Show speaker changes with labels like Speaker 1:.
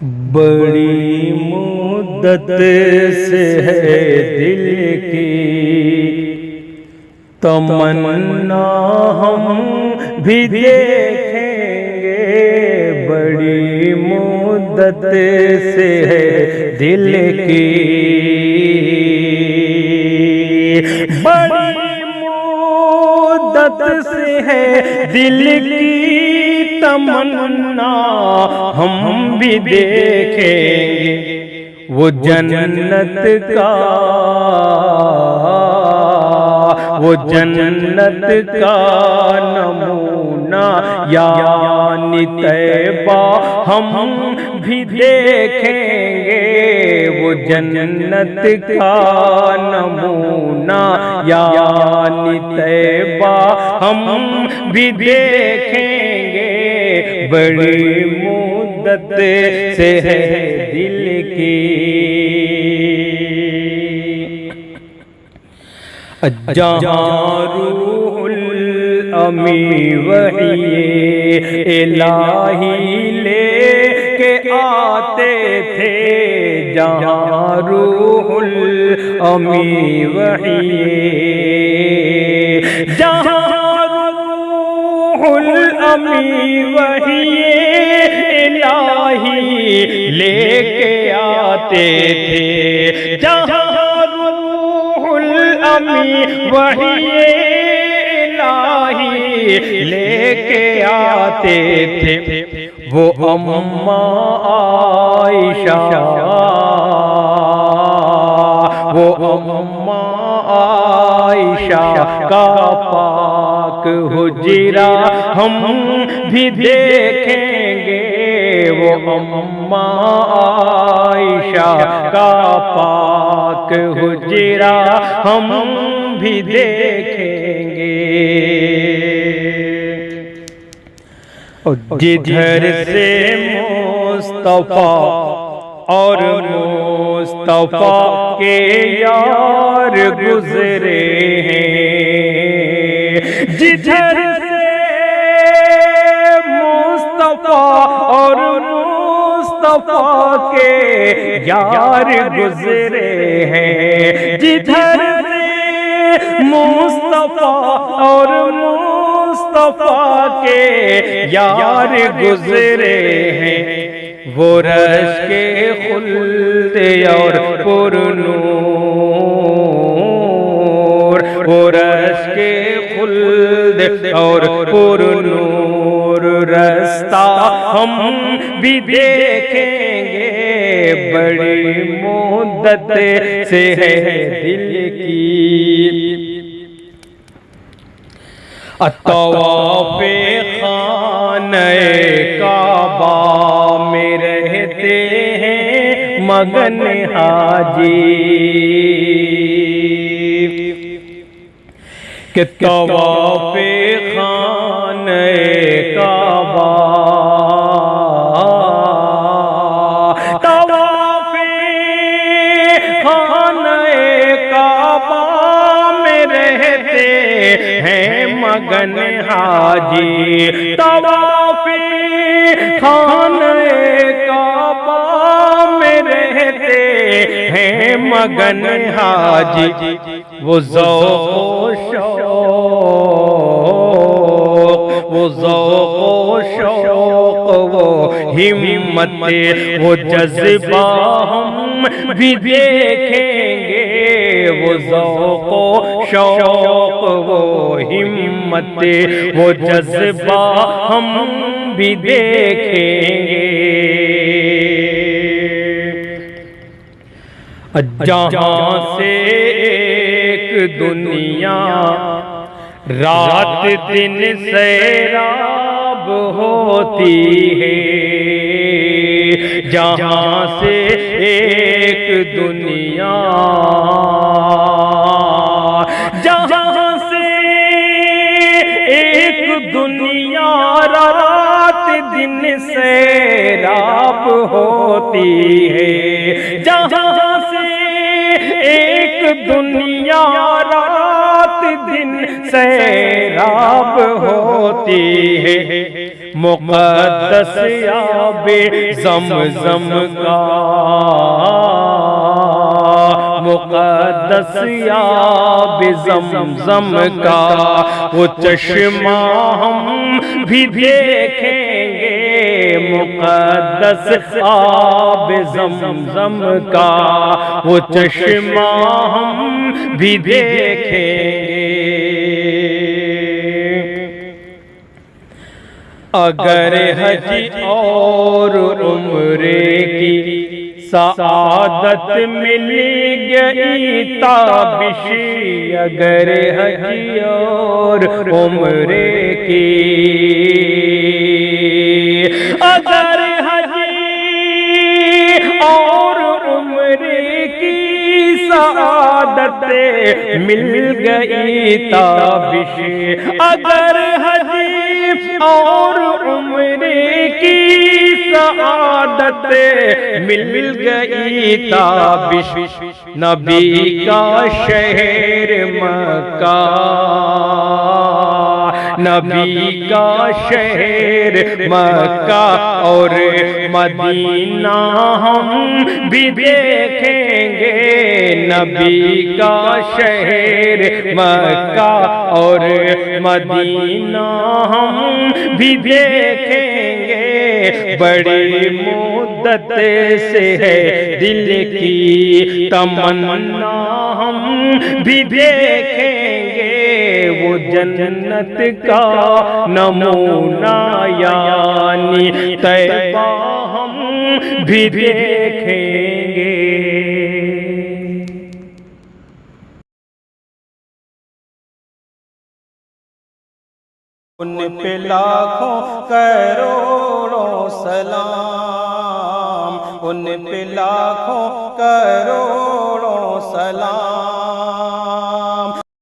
Speaker 1: بڑی مدت سے ہے دل کی تمنا ہم بھی دیکھیں گے، بڑی مدت سے ہے دل کی، بڑی مدت سے ہے دل کی تمنا ہم بھی دیکھیں گے، وہ جنت کا، وہ جنت کا نمونہ یعنی طیبہ ہم بھی دیکھیں گے، وہ جنت کا نمونہ یعنی طیبہ ہم بھی دیکھیں گے، بڑی مدت سے ہے دل کی، جہاں روح الامی وحی الہی لے کے آتے تھے، جہاں روح الامی وحی، جہاں روح الامی وحی الہی لے کے آتے تھے، جہاں وحی الہی لے کے آتے تھے، وہ اماں عائشہ، وہ اماں عائشہ کا پاک حجرہ ہم بھی دیکھیں گے، وہ اماں عائشہ کا پاک حجرہ ہم بھی دیکھیں گے، جدھر سے مصطفیٰ اور مصطفیٰ کے یار گزرے ہیں، جدھر سے مصطفیٰ اور مصطفیٰ کے یار گزرے ہیں، جدھر سے مصطفیٰ اور مصطفیٰ کے یار گزرے ہیں، وہ رش کے خلد اور پر نور، وہ رش کے خلد اور پر نور رستہ ہم بھی دیکھیں گے، بڑی مدت سے ہے دل کی، طواف خانہ کعبہ میں رہتے ہیں مگن حاجی، کہ طواف خانہ کعبہ، طواف خانہ کعبہ میں رہتے ہیں مگن حاجی، طواف خانہ کعبہ میں رہتے ہیں مگن حاجی، وہ ذوق و شوق، وہ ذوق و شوق، وہ ہمت، وہ جذبہ ہم بھی دیکھیں گے، وہ ذوق و شوق، وہ ہمت، وہ جذبہ ہم بھی دیکھیں گے، جہاں سے ایک دنیا رات دن سیراب ہوتی ہے، جہاں سے ایک دنیا، جہاں سے ایک دنیا رات دن سیراب ہوتی ہے، جہاں سے ایک دنیا رات دن سیراب ہوتی ہے، مقدس آب زمزم کا، مقدس آب زمزم کا وہ چشمہ ہم بھی دیکھیں گے، مقدس آب زمزم کا وہ چشمہ ہم بھی دیکھیں گے۔ اگر حج اور عمرے کی سعادت مل گئی تابش، اگر حج اور عمرے کی، اگر حج اور عمرے کی سعادت مل گئی تابش، اگر حج اور عمرے کی سعادت مل گئی تابش، نبی کا شہر مکہ، نبی کا شہر مکہ اور مدینہ ہم بھی دیکھیں گے، نبی کا شہر مکہ اور مدینہ ہم بھی دیکھیں گے، بڑی مدت سے ہے دل کی تمنا ہم بھی دیکھیں گے، وہ جنت کا نمونہ یعنی طیبہ ہم بھی دیکھیں گے۔ ان پہ لاکھوں کروڑوں سلام، ان پہ لاکھوں کروڑوں سلام۔